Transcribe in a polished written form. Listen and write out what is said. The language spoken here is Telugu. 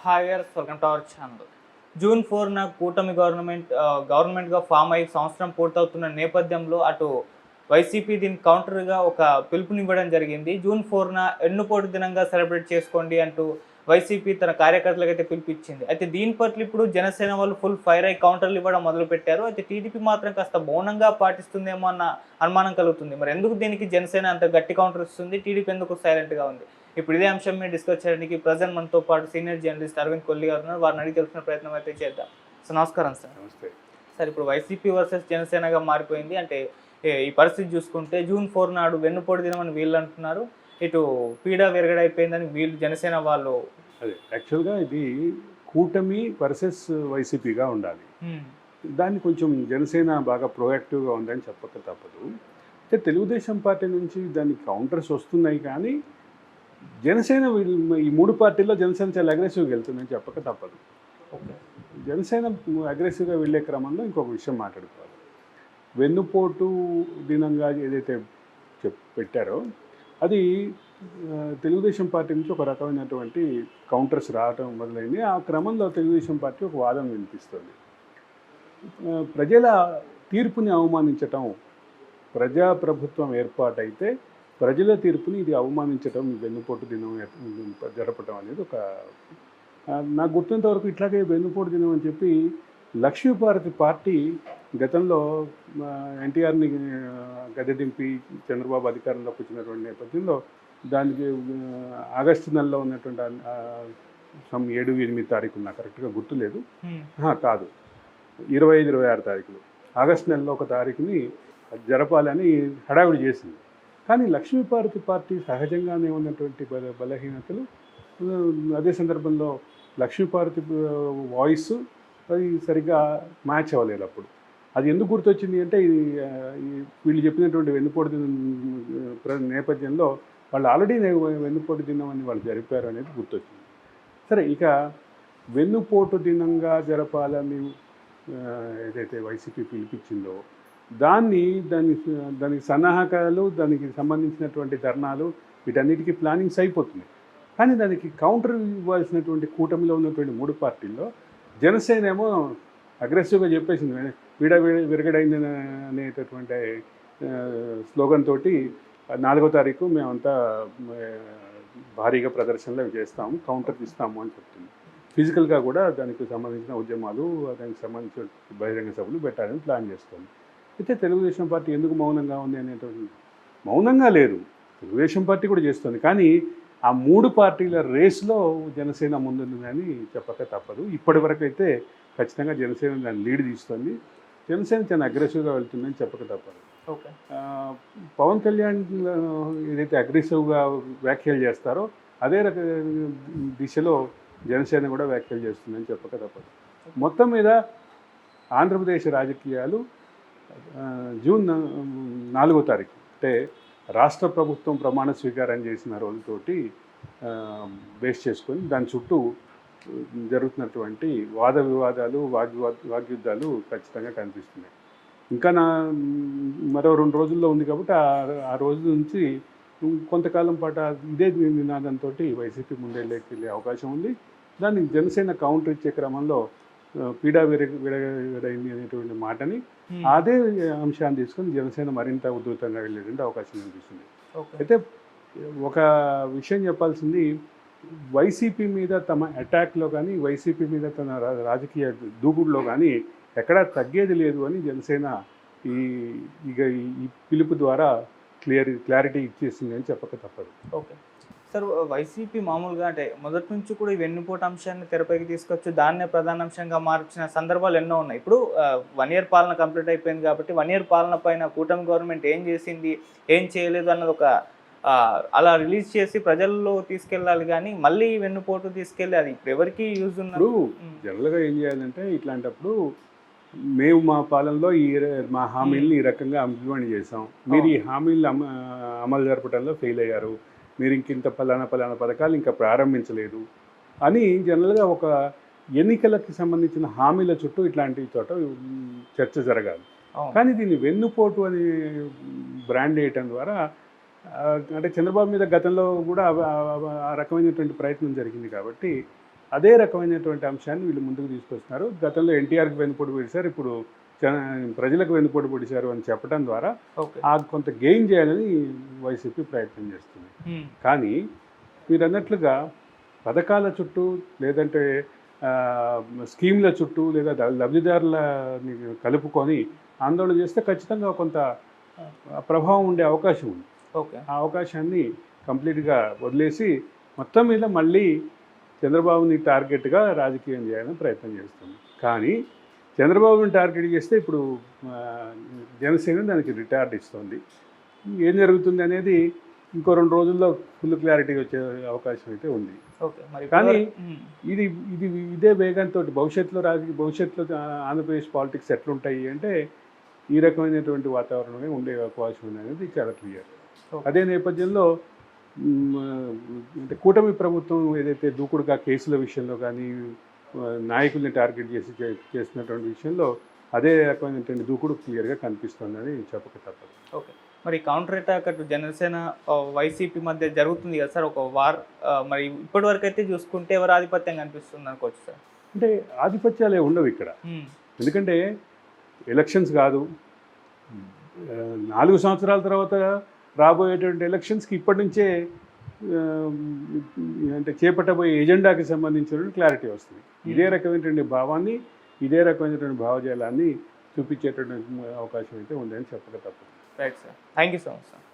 Hi viewers, welcome to our channel. June 4న కూటమి గవర్నమెంట్గా ఫామ్ అయ్యి సంవత్సరం పూర్తవుతున్న నేపథ్యంలో అటు వైసీపీ దీనికి కౌంటర్గా ఒక పిలుపునివ్వడం జరిగింది. జూన్ 4న ఎన్నుపోటు దినంగా సెలబ్రేట్ చేసుకోండి అంటూ వైసీపీ తన కార్యకర్తలకైతే పిలుపిచ్చింది. అయితే దీని పట్ల ఇప్పుడు జనసేన వాళ్ళు ఫుల్ ఫైర్ అయి కౌంటర్లు ఇవ్వడం మొదలుపెట్టారు. అయితే టీడీపీ మాత్రం కాస్త మౌనంగా పాటిస్తుందేమో అన్న అనుమానం కలుగుతుంది. మరి ఎందుకు దీనికి జనసేన అంత గట్టి కౌంటర్ ఇస్తుంది, టీడీపీ ఎందుకు సైలెంట్గా ఉంది? ఇప్పుడు ఇదే అంశం మీద డిస్కస్ చేయడానికి ప్రజెంట్ మనతో పాటు సీనియర్ జర్నలిస్ట్ అరవింద్ కొల్లి గారు ఉన్నారు. వారిని అడిగి తెలుసుకునే ప్రయత్నం అయితే చేద్దాం. సో నమస్కారం సార్. నమస్తే సార్, ఇప్పుడు వైసీపీ వర్సెస్ జనసేనగా మారిపోయింది. అంటే ఈ పరిస్థితి చూసుకుంటే జూన్ 4 నాడు వెన్నుపోటు దినం అని వీళ్ళు అంటున్నారు, ఇటు పీడా విరగడైపోయిందని వీళ్ళు జనసేన వాళ్ళు. అదే యాక్చువల్గా ఇది కూటమి వర్సెస్ వైసీపీగా ఉండాలి. దాన్ని కొంచెం జనసేన బాగా ప్రోయాక్టివ్గా ఉందని చెప్పక తప్పదు. అంటే తెలుగుదేశం పార్టీ నుంచి దానికి కౌంటర్స్ వస్తున్నాయి, కానీ జనసేన ఈ మూడు పార్టీల్లో జనసేన చాలా అగ్రెసివ్గా వెళ్తుందని చెప్పక తప్పదు. ఓకే, జనసేన అగ్రెసివ్గా వెళ్ళే క్రమంలో ఇంకొక విషయం మాట్లాడుకోవాలి. వెన్నుపోటు దినంగా ఏదైతే పెట్టారో అది తెలుగుదేశం పార్టీ నుంచి ఒక రకమైనటువంటి కౌంటర్స్ రావటం మొదలైంది. ఆ క్రమంలో తెలుగుదేశం పార్టీ ఒక వాదన వినిపిస్తుంది. ప్రజల తీర్పుని అవమానించటం, ప్రజాప్రభుత్వం ఏర్పాటైతే ప్రజల తీర్పుని ఇది అవమానించడం, వెన్నుపోటు దినం జరపటం అనేది ఒక నాకు గుర్తున్నంత వరకు ఇట్లాగే వెన్నుపోటు దినం అని చెప్పి లక్ష్మీపార్వతి పార్టీ గతంలో ఎన్టీఆర్ని గద్దెదింపి చంద్రబాబు అధికారంలోకి వచ్చినటువంటి నేపథ్యంలో దానికి ఆగస్టు నెలలో ఉన్నటువంటి 7-8 తారీఖున నాకు కరెక్ట్గా గుర్తులేదు, కాదు 25-26 తారీఖులు, ఆగస్టు నెలలో ఒక తారీఖుని జరపాలని హడావిడి చేసింది. కానీ లక్ష్మీపార్వతి పార్టీ సహజంగానే ఉన్నటువంటి బలహీనతలు, అదే సందర్భంలో లక్ష్మీపార్వతి వాయిస్ అది సరిగ్గా మ్యాచ్ అవ్వలేదు. అప్పుడు అది ఎందుకు గుర్తొచ్చింది అంటే వీళ్ళు చెప్పినటువంటి వెన్నుపోటు నేపథ్యంలో వాళ్ళు ఆల్రెడీ వెన్నుపోటు దినం అని వాళ్ళు జరిపారు అనేది గుర్తొచ్చింది. సరే, ఇక వెన్నుపోటు దినంగా జరపాలని ఏదైతే వైసీపీ పిలిపించిందో దానికి సన్నాహకాలు, దానికి సంబంధించినటువంటి ధర్నాలు, వీటన్నిటికీ ప్లానింగ్స్ అయిపోతున్నాయి. కానీ దానికి కౌంటర్ ఇవ్వాల్సినటువంటి కూటమిలో ఉన్నటువంటి మూడు పార్టీల్లో జనసేన ఏమో అగ్రెసివ్గా చెప్పేసింది, విరగడైంది అనేటటువంటి స్లోగన్ తోటి 4వ తారీఖు మేమంతా భారీగా ప్రదర్శనలు చేస్తాము, కౌంటర్ ఇస్తాము అని చెప్తుంది. ఫిజికల్గా కూడా దానికి సంబంధించిన ఉద్యమాలు, దానికి సంబంధించిన బహిరంగ సభలు పెట్టాలని ప్లాన్ చేస్తుంది. అయితే తెలుగుదేశం పార్టీ ఎందుకు మౌనంగా ఉంది అనేటువంటి, మౌనంగా లేదు, తెలుగుదేశం పార్టీ కూడా చేస్తుంది. కానీ ఆ మూడు పార్టీల రేస్లో జనసేన ముందుందని చెప్పక తప్పదు. ఇప్పటి వరకు అయితే ఖచ్చితంగా జనసేన దాన్ని లీడ్ తీస్తుంది. జనసేన చాలా అగ్రెసివ్గా వెళ్తుందని చెప్పక తప్పదు. ఓకే, పవన్ కళ్యాణ్ ఏదైతే అగ్రెసివ్గా వ్యాఖ్యలు చేస్తారో అదే దిశలో జనసేన కూడా వ్యాఖ్యలు చేస్తుందని చెప్పక తప్పదు. మొత్తం మీద ఆంధ్రప్రదేశ్ రాజకీయాలు జూన్ 4వ తారీఖు అంటే రాష్ట్ర ప్రభుత్వం ప్రమాణ స్వీకారం చేసిన రోజుతోటి బేస్ చేసుకొని దాని చుట్టూ జరుగుతున్నటువంటి వాద వివాదాలు, వాగ్యుద్ధాలు ఖచ్చితంగా కనిపిస్తున్నాయి. ఇంకా మరో 2 రోజుల్లో ఉంది కాబట్టి ఆ రోజు నుంచి కొంతకాలం పాటు ఇదే నినాదంతో వైసీపీ ముందెళ్ళే అవకాశం ఉంది. దాన్ని జనసేన కౌంటర్ ఇచ్చే క్రమంలో పీడా విరగడైంది అనేటువంటి మాటని అదే అంశాన్ని తీసుకొని జనసేన మరింత ఉధృతంగా వెళ్ళేటువంటి అవకాశం కనిపిస్తుంది. అయితే ఒక విషయం చెప్పాల్సింది, వైసీపీ మీద తమ అటాక్లో కానీ, వైసీపీ మీద తన రాజకీయ దూకుడులో కానీ ఎక్కడా తగ్గేది లేదు అని జనసేన ఈ పిలుపు ద్వారా క్లారిటీ ఇచ్చేసింది అని చెప్పక తప్పదు. ఓకే సార్, వైసీపీ మామూలుగా అంటే మొదటి నుంచి కూడా ఈ వెన్నుపోటు అంశాన్ని తెరపైకి తీసుకొచ్చి దాన్నే ప్రధాన అంశంగా మార్చిన సందర్భాలు ఎన్నో ఉన్నాయి. ఇప్పుడు 1 year పాలన కంప్లీట్ అయిపోయింది కాబట్టి 1 year పాలన పైన కూటమి గవర్నమెంట్ ఏం చేసింది, ఏం చేయలేదు అన్నది ఒక అలా రిలీజ్ చేసి ప్రజల్లో తీసుకెళ్ళాలి. కానీ మళ్ళీ వెన్నుపోటు తీసుకెళ్ళి అది ఇప్పుడు ఎవరికి యూజ్ ఉన్నప్పుడు జనరల్గా ఏం చేయాలంటే, ఇట్లాంటప్పుడు మేము మా పాలనలో మా హామీలను ఈ రకంగా ఇంప్లిమెంట్ చేసాం, మీరు ఈ హామీలను అమలు జరపడంలో ఫెయిల్ అయ్యారు, మీరు ఇంకింత పలానా పథకాలు ఇంకా ప్రారంభించలేదు అని జనరల్గా ఒక ఎన్నికలకి సంబంధించిన హామీల చుట్టూ ఇట్లాంటి చోట చర్చ జరగాలి. కానీ దీన్ని వెన్నుపోటు అని బ్రాండ్ చేయటం ద్వారా అంటే చంద్రబాబు మీద గతంలో కూడా ఆ రకమైనటువంటి ప్రయత్నం జరిగింది కాబట్టి అదే రకమైనటువంటి అంశాన్ని వీళ్ళు ముందుకు తీసుకొస్తున్నారు. గతంలో ఎన్టీఆర్కి వెన్నుపోటు పొడిచారు, ఇప్పుడు ప్రజలకు వెన్నుపోటు పొడిచారు అని చెప్పడం ద్వారా ఓకే. ఆ కొంత గెయిన్ చేయాలని వైసీపీ ప్రయత్నం చేస్తుంది. కానీ మీరు అన్నట్లుగా పథకాల చుట్టూ లేదంటే స్కీమ్ల చుట్టూ లేదా లబ్ధిదారులని కలుపుకొని ఆందోళన చేస్తే ఖచ్చితంగా కొంత ప్రభావం ఉండే అవకాశం ఉంది. ఓకే. ఆ అవకాశాన్ని కంప్లీట్గా వదిలేసి మొత్తం మీద మళ్ళీ చంద్రబాబుని టార్గెట్గా రాజకీయం చేయాలని ప్రయత్నం చేస్తుంది. కానీ చంద్రబాబుని టార్గెట్ చేస్తే ఇప్పుడు జనసేన దానికి రిటార్డ్ ఇస్తుంది. ఏం జరుగుతుంది అనేది ఇంకో 2 రోజుల్లో ఫుల్ క్లారిటీ వచ్చే అవకాశం అయితే ఉంది. ఓకే. మరి కానీ ఇదే వేగంతో భవిష్యత్తులో ఆంధ్రప్రదేశ్ పాలిటిక్స్ ఎట్లుంటాయి అంటే ఈ రకమైనటువంటి వాతావరణమే ఉండే అవకాశం ఉంది అనేది చాలా క్లియర్. అదే నేపథ్యంలో అంటే కూటమి ప్రభుత్వం ఏదైతే దూకుడుగా కేసుల విషయంలో కానీ నాయకుల్ని టార్గెట్ చేసినటువంటి విషయంలో అదే రకమైనటువంటి దూకుడు క్లియర్గా కనిపిస్తుందని చెప్పక తప్పదు. ఓకే. మరి కౌంటర్ అటాక్ అటు జనసేన వైసీపీ మధ్య జరుగుతుంది కదా సార్, ఒక వార్. మరి ఇప్పటి వరకు అయితే చూసుకుంటే ఎవరు ఆధిపత్యం కనిపిస్తుంది అనుకోవచ్చు సార్? అంటే ఆధిపత్యాలే ఉండవు ఇక్కడ. ఎందుకంటే ఎలక్షన్స్ కాదు, 4 సంవత్సరాల తర్వాత రాబోయేటువంటి ఎలక్షన్స్కి ఇప్పటి నుంచే అంటే చేపట్టబోయే ఎజెండాకి సంబంధించిన క్లారిటీ వస్తుంది. ఇదే రకమైనటువంటి భావాన్ని, ఇదే రకమైనటువంటి భావజాలాన్ని చూపించేటటువంటి అవకాశం అయితే ఉందని చెప్పక తప్పదు. Right sir, thank you so much sir.